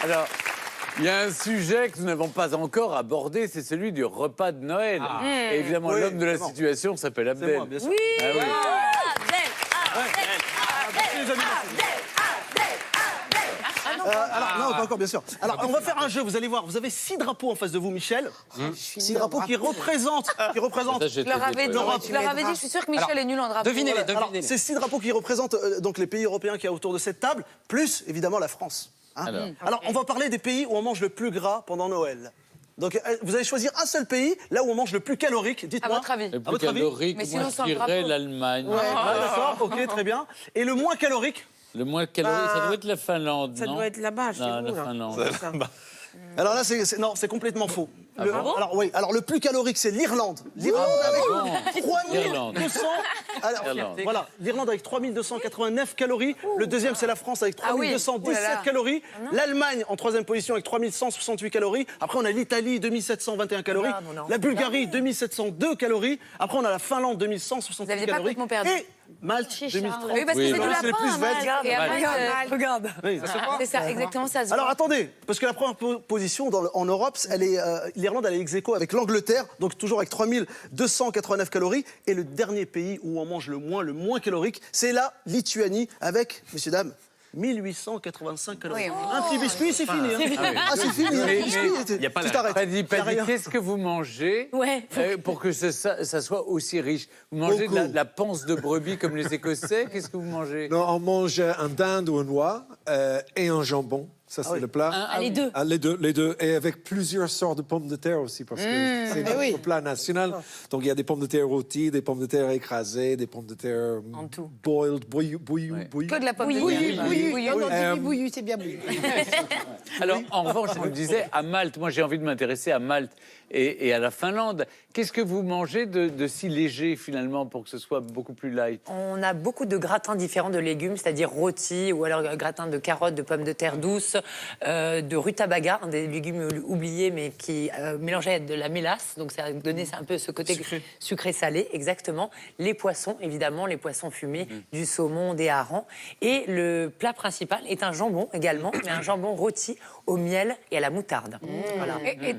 Alors, il y a un sujet que nous n'avons pas encore abordé, c'est celui du repas de Noël. Et évidemment, Oui, l'homme de la évidemment. situation s'appelle Abdel. C'est moi, bien sûr. Oui. Ah oui. Alors, non, pas encore, bien sûr. Alors, on va faire un jeu, vous allez voir. Vous avez 6 drapeaux en face de vous, Michel. 6 drapeaux qui représentent. Ça, j'ai Je leur avais dit, L'Europe. je suis sûre que Michel est nul en drapeau. Devinez-les, Alors, devinez-les. c'est 6 drapeaux qui représentent donc les pays européens qu'il y a autour de cette table, plus évidemment la France. Hein. Alors, on va parler des pays où on mange le plus gras pendant Noël. Donc, vous allez choisir un seul pays, là où on mange le plus calorique. À Dites-moi. votre avis. Le À plus votre avis calorique, Mais sinon, moi, sans je le dirais drapeau. l'Allemagne. Ah, d'accord, ok, très bien. Et le moins calorique? Le moins calorique, ça doit être la Finlande, Ça non? doit être là-bas, chez Non, vous, la là. Finlande. Alors là, non, c'est complètement faux. bon alors oui, alors le plus calorique, c'est l'Irlande. L'Irlande avec 3200. Alors, Irlande. voilà, l'Irlande avec 3289 calories. Le deuxième, c'est la France avec Ah oui. 3217 Oh là là. calories. L'Allemagne en troisième position avec 3168 calories. Après, on a l'Italie, 2721 calories. non. La Bulgarie, 2702 calories. Après, on a la Finlande, 2168 Vous aviez pas calories. complètement perdu. Et Malte, 2030. Oui, parce que Oui, c'est du voilà, c'est le lapin, plus hein, vert. Malte. Et après, Regarde. Oui. c'est ça, exactement ça. se Alors voit. attendez, parce que la première position en Europe, l'Irlande elle est ex aequo avec l'Angleterre, donc toujours avec 3289 calories. Et le dernier pays où on mange le moins calorique, c'est la Lituanie avec, messieurs, dames, 1885 calories. Oui, oui. Un petit biscuit, c'est fini. Hein. Ah, c'est fini. Un Mais- petit biscuit, mais- tu t'arrêtes. Paddy, Y a Paddy, rien. qu'est-ce que vous mangez Ouais. pour que ça soit aussi riche? Vous mangez de Beaucoup. la panse de brebis comme les Écossais? Qu'est-ce que vous mangez? Non, on mange un dinde ou un noix et un jambon. Ça, c'est le plat. Ah, les deux. Ah, les deux. Et avec plusieurs sortes de pommes de terre aussi, parce que c'est notre plat national. Donc, il y a des pommes de terre rôties, des pommes de terre écrasées, des pommes de terre En tout. boiled, bouillues. Que de la pomme de Bouillu, terre. bouillu. Bouillu. Non, non, dis bouillu, c'est bien bouillu. Alors, en revanche, je me disais, à Malte, moi j'ai envie de m'intéresser à Malte et à la Finlande. Qu'est-ce que vous mangez de si léger, finalement, pour que ce soit beaucoup plus light? On a beaucoup de gratins différents de légumes, c'est-à-dire rôtis ou alors gratin de carottes, de pommes de terre douces, de rutabaga, un des légumes oubliés mais qui mélangeait de la mélasse, donc ça a donné un peu ce côté sucré-salé, exactement. Les poissons, évidemment, les poissons fumés, du saumon, des harengs. Et le plat principal est un jambon également, mais un jambon rôti au miel et à la moutarde. Voilà.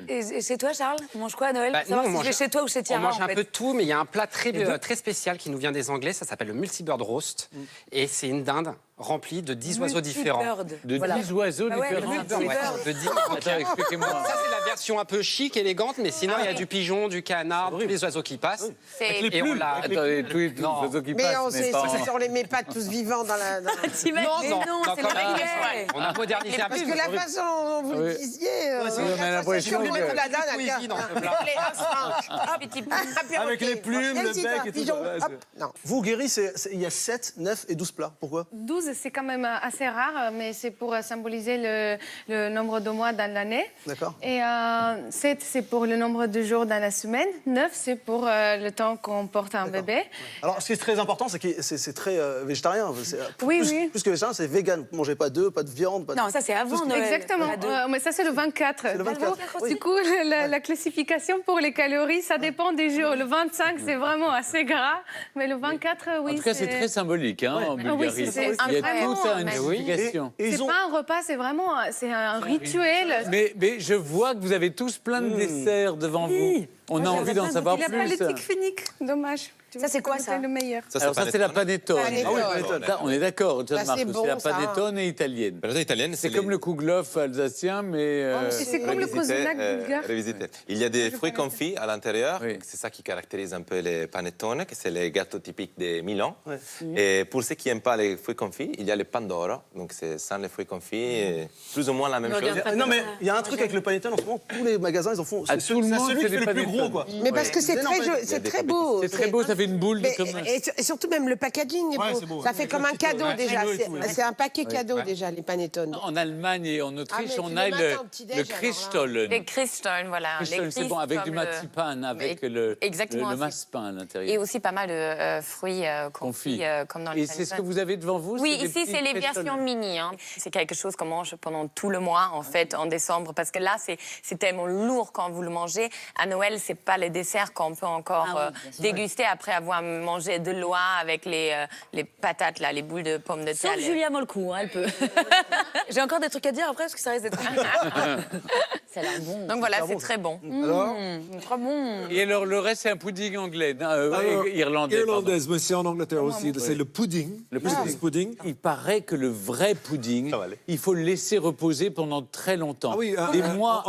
Et chez toi, Charles, tu manges quoi à Noël? Bah, Savoir nous, si on je vais mange- chez toi ou chez On Thierry, mange en un fait. peu de tout, mais il y a un plat très spécial qui nous vient des Anglais, ça s'appelle le multibird roast. Et c'est une dinde remplie de 10 oiseaux différents. Multibird. De 10 oiseaux Ah ouais, le différents? multibird. Ouais, de 10. Attends, expliquez-moi. Ça, c'est la version un peu chic, élégante, mais sinon, il y a du pigeon, du canard, tous les oiseaux qui passent. C'est- Et on l'a... Attendez, tous les Non. oiseaux qui Mais passent, on, mais pas en- on les met pas tous vivants dans la... T'imagines? Mais non, c'est quand le même. réglet. On a modernisé un peu. Parce que la façon dont vous le Oui. disiez... oui, on a l'impression on que- met de la dinde à Poésie dans ce plat. Avec les plumes, le bec et tout. Pigeon, Ouais, hop, non. Vous, Guéry, il y a 7, 9 et 12 plats. Pourquoi? 12, c'est quand même assez rare, mais c'est pour symboliser le nombre de mois dans l'année. D'accord. Et 7, c'est pour le nombre de jours dans la semaine. 9, c'est pour le temps qu'on porte un bébé. Alors, ce qui est très important, c'est que c'est très végétarien. Oui, plus, oui. plus que végétarien, c'est vegan. Vous ne mangez pas d'œufs, pas de viande, pas de... Non, ça c'est avant Noël. Exactement. La deux. Mais ça, c'est le 24. C'est le 24. Oui. Du coup, la classification pour les calories, ça dépend des jours. Le 25, c'est vraiment assez gras. Mais le 24, oui. En tout cas, c'est très symbolique hein, en Ah oui, Bulgarie. c'est Il y a incroyable. toute une Mais oui. signification. Et ils C'est ont... pas un repas, c'est vraiment c'est un rituel. Mais je vois que vous avez tous plein de desserts devant vous. On a envie d'en savoir Il n'a pas plus. l'éthique finique, dommage. Ça, c'est quoi, ça? C'est le meilleur. Alors ça, c'est la panettone. Panettone. Ah oui, panettone. Ça, on est d'accord, John Ça, Marcus, c'est c'est bon, la ça. panettone italienne. La italienne, C'est comme le kouglof alsacien, mais... Et c'est comme le kozolak bulgare. révisité. Il y a des Je fruits connais. confits à l'intérieur. Oui. C'est ça qui caractérise un peu les panettone, que c'est les gâteaux typiques de Milan. Ouais. Et pour ceux qui n'aiment pas les fruits confits, il y a le pandoro. Donc c'est sans les fruits confits, et plus ou moins la même Non, chose. regarde. Non, mais il y a un truc avec le panettone en ce moment, tous les magasins, ils en font. À C'est tout le monde, celui c'est qui fait des le plus panettones. gros, quoi. Mais parce que c'est Ouais. c'est très beau. C'est très beau, ça fait une boule de Mais- comme... et surtout même le packaging est Ouais, beau. c'est beau. Ça fait comme un cadeau Ouais, déjà. et tout, ouais. C'est un paquet cadeau déjà, les panettones. En Allemagne et en Autriche, mais on tu a le matin au petit-déj, le alors là. Christstollen. Les Christstollen, voilà. Christstollen, Les c'est bon, avec du comme le- marzipan, avec Mais- le exactement, c'est- massepain à Et l'intérieur. aussi pas mal de fruits confits, comme dans les Et c'est ce que panettone. vous avez devant vous? Oui, des ici, petits c'est les Christstollen. versions mini. Hein. C'est quelque chose qu'on mange pendant tout le mois, en fait, en décembre. Parce que là, c'est tellement lourd quand vous le mangez. À Noël, c'est pas les desserts qu'on peut encore déguster après avoir mangé de loin avec les patates, là, les boules de pommes de terre. Sauf Julia Molcou, hein, elle peut. J'ai encore des trucs à dire après parce que ça risque d'être. Ça a l'air bon. Donc voilà, c'est très bon. Alors Très bon. Et alors, le reste, c'est un pudding anglais, Alors, irlandais. pardon. Irlandaise, mais c'est en Angleterre aussi. C'est le pudding. Le pudding. Il paraît que le vrai pudding, Ça va aller. il faut le laisser reposer pendant très longtemps. Ah oui, et moi,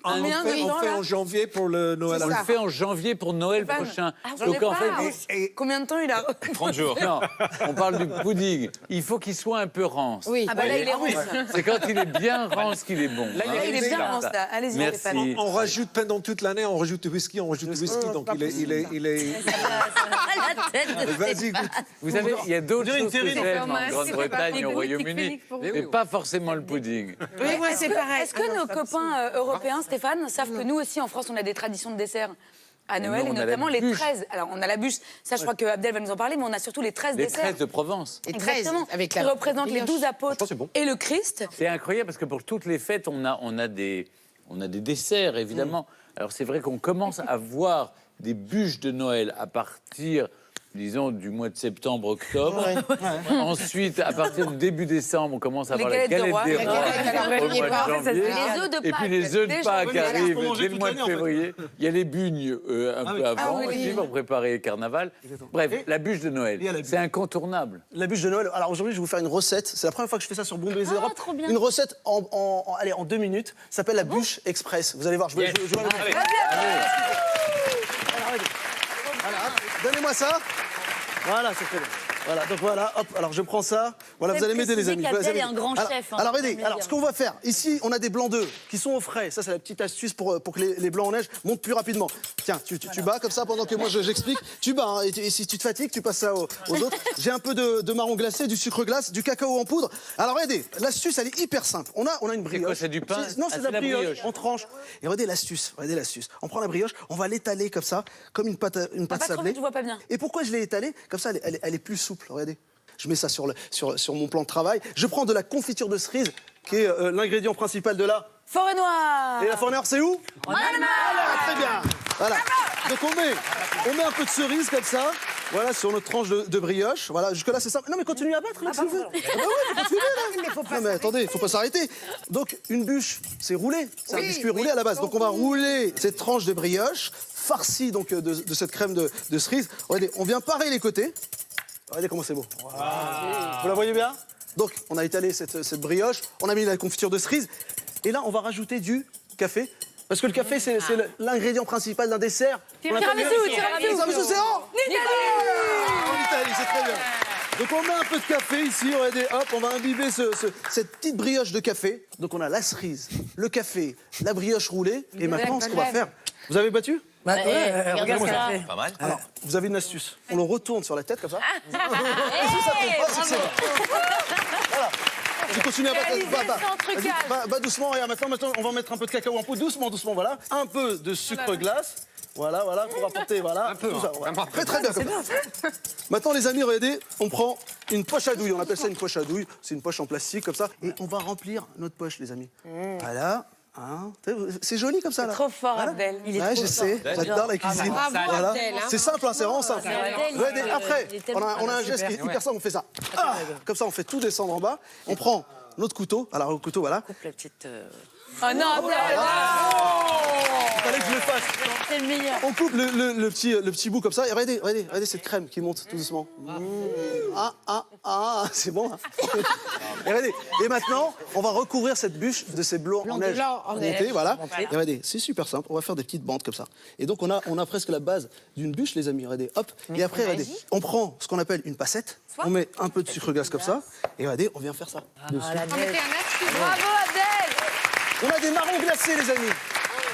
on fait en janvier pour le Noël. on le fait en janvier pour Noël prochain. Donc en fait, Combien de temps il a 30 jours. non, on parle du pudding. Il faut qu'il soit un peu rance. Oui. Ah bah là il est rance. C'est quand il est bien rance qu'il est bon. Là il est bien rance là. Allez-y Merci. Stéphane. On rajoute pendant toute l'année, on rajoute du whisky, donc il est. La tête de Vas-y, goûte. Vous savez, il y a d'autres dirait une choses que série j'aime d'enfants. en Grande-Bretagne et au Royaume-Uni, mais pas forcément le pudding. Oui, moi, c'est pareil. Est-ce que nos copains européens, Stéphane, savent que nous aussi en France on a des traditions de dessert à Noël nous, et on a notamment la les bûche. 13. Alors on a la bûche, ça je crois que Abdel va nous en parler, mais on a surtout les 13 Les desserts. 13 de Provence. Et 13, Exactement. avec qui la représentent les 12 apôtres c'est bon. et le Christ. C'est incroyable parce que pour toutes les fêtes, on a des desserts, évidemment. Alors c'est vrai qu'on commence à voir des bûches de Noël à partir, disons, du mois de septembre, octobre. Ensuite, à partir du début décembre, on commence à Les voir la galettes de galette roi. des Les rois galettes au de mois de Pâques, janvier. Les œufs de Et puis Pâques. les œufs de Déjà, Pâques oui, mais là, arrivent faut manger dès le toute mois de l'année, en fait. février. Il y a les bugnes un peu avant oui. aussi pour préparer le carnaval. Bref, la bûche de Noël, il y a la bûche. c'est incontournable. La bûche de Noël. Alors aujourd'hui, je vais vous faire une recette. C'est la première fois que je fais ça sur Bon Baiser Europe. trop bien. Une recette en 2 minutes. Ça s'appelle la bûche express. Vous allez voir, je vais la montrer. Alors, allez. Voilà, hop, donnez-moi ça. Voilà, c'est très bien. Voilà, donc voilà, hop, alors je prends ça. Voilà, vous allez m'aider les amis. qu'Abdel Vous allez est un m'aider. grand Alors- chef, hein, Alors faut aidez, me alors dire. ce qu'on va faire, ici on a des blancs d'œufs qui sont au frais. Ça c'est la petite astuce pour que les blancs en neige montent plus rapidement. Tiens, tu bats comme ça pendant que moi j'explique. Tu bats, hein, et si tu te fatigues, tu passes ça aux autres. J'ai un peu de marron glacé, du sucre glace, du cacao en poudre. Alors aidez, l'astuce elle est hyper simple. On a une brioche. quoi, c'est du pain Non, Ah, c'est de c'est la la brioche. brioche. On tranche. Et regardez l'astuce, On prend la brioche, on va l'étaler comme ça, comme une pâte Pas trop sablée. vite, je vois pas bien. Et pourquoi je l'ai étalée comme ça, elle est plus souple. Regardez. Je mets ça sur mon plan de travail. Je prends de la confiture de cerise, qui est l'ingrédient principal de la... Forêt noire. Et la forêt noire, c'est où Voilà, très bien. Voilà. Donc on met un peu de cerise comme ça. Voilà, sur notre tranche de brioche. Voilà, jusque-là, c'est simple. Non, mais continue à battre, s'il vous plaît. Ah bah oui, mais continuez, là. Non, mais attendez, il faut pas s'arrêter. Donc, une bûche, c'est roulé. C'est un biscuit roulé à la base. Donc, on va rouler cette tranche de brioche, farcie donc, de cette crème de cerise. Regardez, on vient parer les côtés. Regardez comment c'est beau. Vous la voyez bien? Donc, on a étalé cette brioche, on a mis la confiture de cerise, et là, on va rajouter du café. Parce que le café, c'est l'ingrédient principal d'un dessert. Tiramisu, Tiramisu, c'est en Italie, c'est très bien. Donc, on met un peu de café ici, regardez, hop, on va imbiber cette petite brioche de café. Donc, on a la cerise, le café, la brioche roulée, et maintenant, ce qu'on va faire... Vous avez battu? Regarde ça. Pas mal. Alors, vous avez une astuce. On le retourne sur la tête comme ça. Hey, Voilà. Je continue à battre. Réalisé Bah, sans trucage. vas-y, bah doucement. Regarde, maintenant, on va mettre un peu de cacao en poudre. Doucement, voilà. Un peu de sucre glace. Voilà, pour apporter, voilà. Un peu, tout ça, hein, voilà. vraiment. Très bien. Comme ça. Maintenant, les amis, regardez, on prend une poche à douille. On appelle ça une poche à douille. C'est une poche en plastique comme ça. Et on va remplir notre poche, les amis. Voilà. Hein. C'est joli comme ça, là. Trop fort, Voilà. Abdel. Il est Ouais, trop je fort. sais. J'adore la cuisine. Bravo, Voilà. Abdel, hein. C'est simple, hein, c'est vraiment simple. Regardez, après, il est on tellement- a un geste qui est hyper simple. On fait ça. Ah, comme ça, on fait tout descendre en bas. On prend notre couteau. Alors, le couteau, voilà. La petite. Oh non, Abdel. Il fallait que je le fasse. C'est le meilleur. On coupe le petit bout comme ça. Et regardez cette crème qui monte tout doucement. C'est bon. Hein. Et regardez. Et maintenant, on va recouvrir cette bûche de ces blancs en neige. Montés, voilà. Et regardez, c'est super simple. On va faire des petites bandes comme ça. Et donc, on a presque la base d'une bûche, les amis. Regardez, hop. Et après, regardez, on prend ce qu'on appelle une passette. On met un peu de sucre glace comme ça. Et regardez, on vient faire ça. Dessus. On mettait un astuce. Bravo, Abdel. On a des marrons glacés, les amis.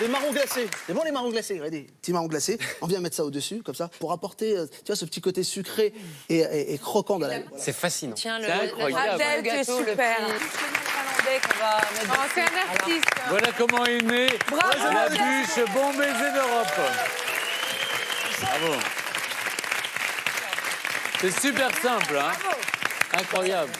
Des marrons glacés. C'est bon, les marrons glacés. Regardez, petits marrons glacés. On vient mettre ça au-dessus, comme ça, pour apporter, tu vois, ce petit côté sucré et croquant dans la... C'est fascinant. Tiens, C'est incroyable. Abdel, tu es gâteau, le super. Oh, c'est un artiste. Voilà comment est née la bûche Bon Baiser d'Europe. Bravo. C'est super simple, hein? Incroyable.